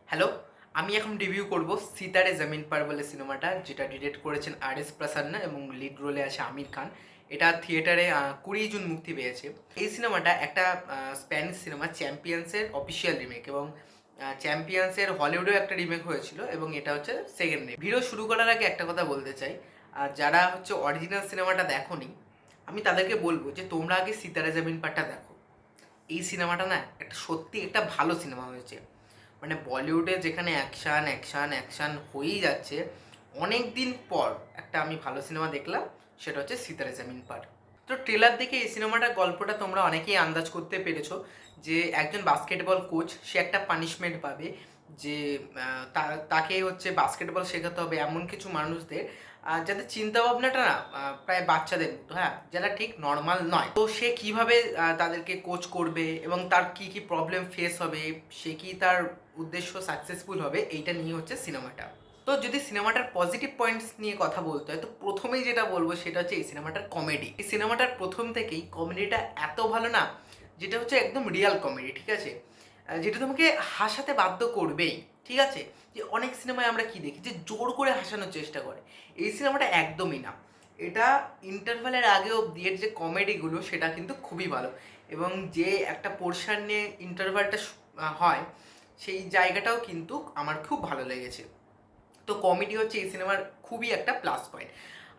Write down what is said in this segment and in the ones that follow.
Hello, আমি এখন review করব 'সিতারে জমিন পার' বলে সিনেমাটা, যেটা ডিরেক্ট করেছেন আর.এস প্রসন্না এবং লিড রোলে আছে আমির খান। এটা থিয়েটারে ২০ জুন মুক্তি পেয়েছে। এই সিনেমাটা একটা স্প্যানিশ সিনেমা 'চ্যাম্পিয়ন্স' এর অফিসিয়াল রিমেক এবং 'চ্যাম্পিয়ন্স' এর হলিউডেও একটা রিমেক হয়েছিল এবং এটা হচ্ছে সেকেন্ড রিমেক। ভিডিও শুরু করার আগে একটা কথা বলতে চাই, যারা হচ্ছে অরিজিনাল সিনেমাটা দেখোনি, আমি তাদেরকে বলব যে তোমরা আগে 'সিতারে জমিন পার'টা দেখো। এই সিনেমাটা না একটা সত্যি একটা ভালো সিনেমা হয়েছে। মানে বলিউডে যেখানে অ্যাকশান অ্যাকশান অ্যাকশান হয়েই যাচ্ছে, অনেক দিন পর একটা আমি ভালো সিনেমা দেখলাম, সেটা হচ্ছে 'সিতারে জামিন পার'। তো ট্রেলার দেখে এই সিনেমাটার গল্পটা তোমরা অনেকেই আন্দাজ করতে পেরেছো যে একজন বাস্কেটবল কোচ, সে একটা পানিশমেন্ট পাবে যে তাকে হচ্ছে বাস্কেটবল শেখাতে হবে এমন কিছু মানুষদের যাদের চিন্তাভাবনাটা না প্রায় বাচ্চাদের মতো, হ্যাঁ, যারা ঠিক নর্মাল নয়। তো সে কিভাবে তাদেরকে কোচ করবে এবং তার কি কি প্রবলেম ফেস হবে, সে কি তার উদ্দেশ্য সাকসেসফুল হবে, এইটা নিয়ে হচ্ছে সিনেমাটা। তো যদি সিনেমাটার পজিটিভ পয়েন্টস নিয়ে কথা বলতে হয়, তো প্রথমেই যেটা বলবো সেটা হচ্ছে এই সিনেমাটার কমেডি। এই সিনেমাটার প্রথম থেকেই কমেডিটা এত ভালো না, যেটা হচ্ছে একদম রিয়াল কমেডি, ঠিক আছে, যেটা তোমাকে হাসাতে বাধ্য করবেই, ঠিক আছে। যে অনেক সিনেমায় আমরা কি দেখি যে জোর করে হাসানোর চেষ্টা করে, এই সিনেমাটা একদমই না। এটা ইন্টারভ্যালের আগে অবধি এর যে কমেডিগুলো সেটা কিন্তু খুবই ভালো, এবং যে একটা পোর্শন নিয়ে ইন্টারভ্যালটা হয়, সেই জায়গাটাও কিন্তু আমার খুব ভালো লেগেছে। তো কমেডি হচ্ছে এই সিনেমার খুবই একটা প্লাস পয়েন্ট।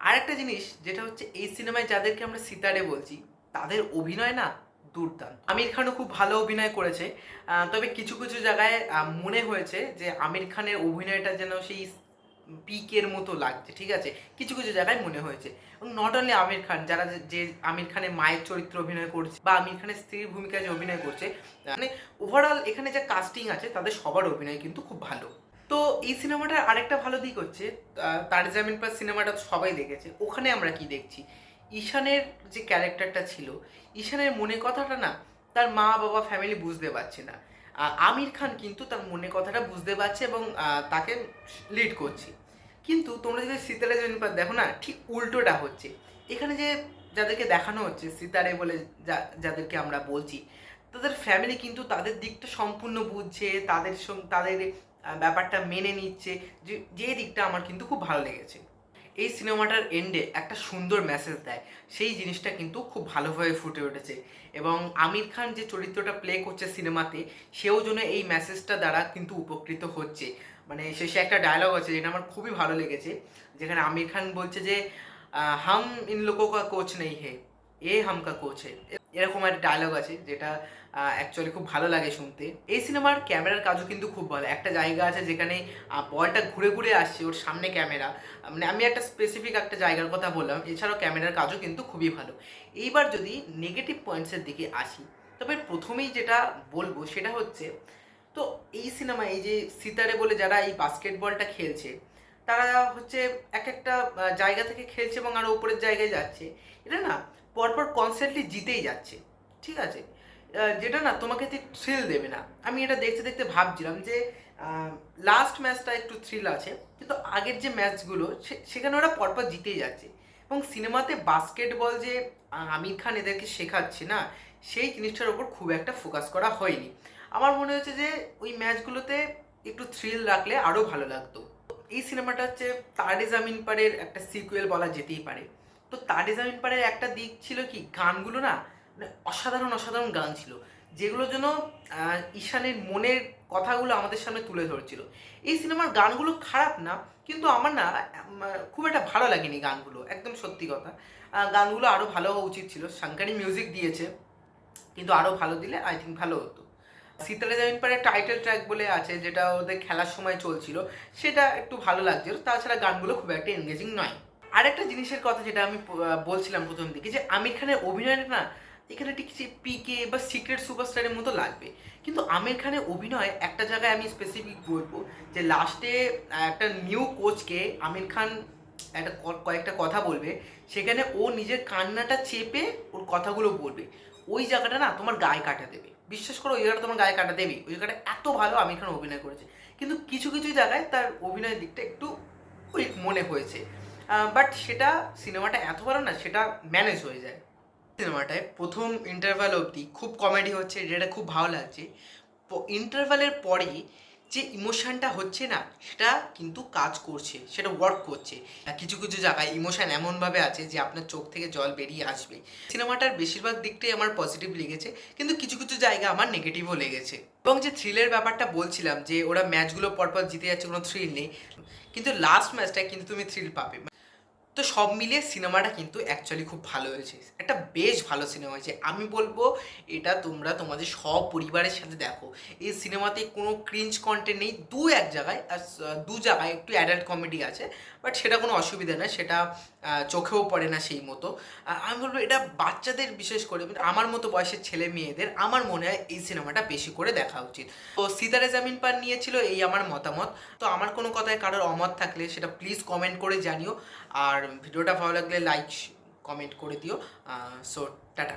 আর একটা জিনিস যেটা হচ্ছে এই সিনেমায় যাদেরকে আমরা সিতারে বলছি, তাদের অভিনয় না দুর্দান্ত। আমির খানও খুব ভালো অভিনয় করেছে, তবে কিছু কিছু জায়গায় মনে হয়েছে যে আমির খানের অভিনয়টা যেন সেই পিকের মতো লাগছে, ঠিক আছে, কিছু কিছু জায়গায় মনে হয়েছে। এবং নট অনলি আমির খান, যারা যে আমির খানের মায়ের চরিত্র অভিনয় করছে বা আমির খানের স্ত্রীর ভূমিকায় যে অভিনয় করছে, মানে ওভারঅল এখানে যে কাস্টিং আছে তাদের সবার অভিনয় কিন্তু খুব ভালো। তো এই সিনেমাটার আরেকটা ভালো দিক হচ্ছে, তারে জামিন পার সিনেমাটা তো সবাই দেখেছে, ওখানে আমরা কি দেখছি, ঈশানের যে ক্যারেক্টারটা ছিল, ঈশানের মনের কথাটা না তার মা বাবা ফ্যামিলি বুঝতে পারছে না। আমির খান কিন্তু তার মনের কথাটা বুঝতে পারছে এবং তাকে লিড করছে। কিন্তু তোমরা যদি সিতারে জামিন পার দেখো না, ঠিক উল্টোটা হচ্ছে। এখানে যে যাদেরকে দেখানো হচ্ছে সিতারে বলে, যাদেরকে আমরা বলছি, তাদের ফ্যামিলি কিন্তু তাদের দিকটা সম্পূর্ণ বুঝছে, তাদের সঙ্গে তাদের ব্যাপারটা মেনে নিচ্ছে, যে দিকটা আমার কিন্তু খুব ভালো লেগেছে। এই সিনেমাটার এন্ডে একটা সুন্দর মেসেজ দেয়, সেই জিনিসটা কিন্তু খুব ভালোভাবে ফুটে উঠেছে, এবং আমির খান যে চরিত্রটা প্লে করছে সিনেমাতে, সেও যেন এই মেসেজটা দ্বারা কিন্তু উপকৃত হচ্ছে। মানে শেষে একটা ডায়লগ আছে যেটা আমার খুবই ভালো লেগেছে, যেখানে আমির খান বলছে যে হাম ইন লোগোं का কোচ নেই হে, এ হামকা কোচ হে। এরকম একটা ডায়লগ আছে যেটা অ্যাকচুয়ালি খুব ভালো লাগে শুনতে। এই সিনেমার ক্যামেরার কাজও কিন্তু খুব ভালো। একটা জায়গা আছে যেখানে বলটা ঘুরে ঘুরে আসছে, ওর সামনে ক্যামেরা, মানে আমি একটা স্পেসিফিক একটা জায়গার কথা বললাম, এছাড়াও ক্যামেরার কাজও কিন্তু খুবই ভালো। এইবার যদি নেগেটিভ পয়েন্টসের দিকে আসি, তবে প্রথমেই যেটা বলবো সেটা হচ্ছে, তো এই সিনেমায় এই যে সিতারে বলে যারা এই বাস্কেটবলটা খেলছে, তারা হচ্ছে এক একটা জায়গা থেকে খেলছে এবং আরও উপরের জায়গায় যাচ্ছে। এটা না পরপর কনস্ট্যান্টলি জিতেই যাচ্ছে, ঠিক আছে, যেটা না তোমাকে ঠিক থ্রিল দেবে না। আমি এটা দেখতে দেখতে ভাবছিলাম যে লাস্ট ম্যাচটা একটু থ্রিল আছে, কিন্তু আগের যে ম্যাচগুলো সেখানে ওরা পরপর জিতেই যাচ্ছে। এবং সিনেমাতে বাস্কেটবল যে আমির খান এদেরকে শেখাচ্ছে না, সেই জিনিসটার ওপর খুব একটা ফোকাস করা হয়নি। আমার মনে হচ্ছে যে ওই ম্যাচগুলোতে একটু থ্রিল রাখলে আরও ভালো লাগতো। এই সিনেমাটা হচ্ছে তারে জামিন পারের একটা সিকুয়েল বলা যেতেই পারে। তো তারে জামিন পারের একটা দিক ছিল কি, গানগুলো না মানে অসাধারণ অসাধারণ গান ছিল, যেগুলোর জন্য ঈশানের মনের কথাগুলো আমাদের সামনে তুলে ধরছিল। এই সিনেমার গানগুলো খারাপ না, কিন্তু আমার না খুব একটা ভালো লাগেনি গানগুলো, একদম সত্যি কথা। গানগুলো আরও ভালো হওয়া উচিত ছিল। শঙ্করী মিউজিক দিয়েছে, কিন্তু আরও ভালো দিলে আই থিঙ্ক ভালো হতো। সিতারে জামিন পারের টাইটেল ট্র্যাক বলে আছে, যেটা ওদের খেলার সময় চলছিল, সেটা একটু ভালো লাগছিল। তাছাড়া গানগুলো খুব একটা এনগেজিং নয়। আরেকটা জিনিসের কথা যেটা আমি বলছিলাম প্রথম দিকে, যে আমির খানের অভিনয়টা না এখানে ঠিক সে পিকে বা সিক্রেট সুপারস্টারের মতো লাগবে, কিন্তু আমির খানের অভিনয় একটা জায়গায় আমি স্পেসিফিক বলবো, যে লাস্টে একটা নিউ কোচকে আমির খান একটা কয়েকটা কথা বলবে, সেখানে ও নিজের কান্নাটা চেপে ওর কথাগুলো বলবে, ওই জায়গাটা না তোমার গায়ে কাটা দেবে। বিশ্বাস করো, ওই জায়গাটা তোমার গায়ে কাটা দেবেই। ওই জায়গাটা এত ভালো আমির খান অভিনয় করেছে, কিন্তু কিছু কিছু জায়গায় তার অভিনয়ের দিকটা একটু উইক মনে হয়েছে, বাট সেটা সিনেমাটা এত ভালো না, সেটা ম্যানেজ হয়ে যায়। সিনেমাটায় প্রথম ইন্টারভ্যাল অবধি খুব কমেডি হচ্ছে, যেটা খুব ভালো লাগছে। ইন্টারভ্যালের পরেই যে ইমোশনটা হচ্ছে না সেটা কিন্তু কাজ করছে, সেটা ওয়ার্ক করছে। কিছু কিছু জায়গায় ইমোশন এমনভাবে আছে যে আপনার চোখ থেকে জল বেরিয়ে আসবে। সিনেমাটার বেশিরভাগ দিকটাই আমার পজিটিভ লেগেছে, কিন্তু কিছু কিছু জায়গা আমার নেগেটিভও লেগেছে। এবং যে থ্রিলের ব্যাপারটা বলছিলাম যে ওরা ম্যাচগুলো পরপর জিতে যাচ্ছে, কোনো থ্রিল নেই, কিন্তু লাস্ট ম্যাচটায় কিন্তু তুমি থ্রিল পাবে। তো সব মিলিয়ে সিনেমাটা কিন্তু অ্যাকচুয়ালি খুব ভালো হয়েছে, একটা বেশ ভালো সিনেমা হয়েছে। আমি বলবো এটা তোমরা তোমাদের সব পরিবারের সাথে দেখো। এই সিনেমাতে কোনো ক্রিঞ্জ কন্টেন্ট নেই, দু এক জায়গায় আর দু জায়গায় একটু অ্যাডাল্ট কমেডি আছে, বাট সেটা কোনো অসুবিধা না, সেটা চোখেও পড়ে না সেই মতো। আমি বলবো এটা বাচ্চাদের, বিশেষ করে আমার মতো বয়সের ছেলে মেয়েদের আমার মনে হয় এই সিনেমাটা বেশি করে দেখা উচিত। তো সিতারে জামিন পার নিয়েছিল এই আমার মতামত। তো আমার কোনো কথায় কারোর অমত থাকলে সেটা প্লিজ কমেন্ট করে জানিও। আর ভিডিওটা ভালো লাগলে লাইক কমেন্ট করে দিও। So tata.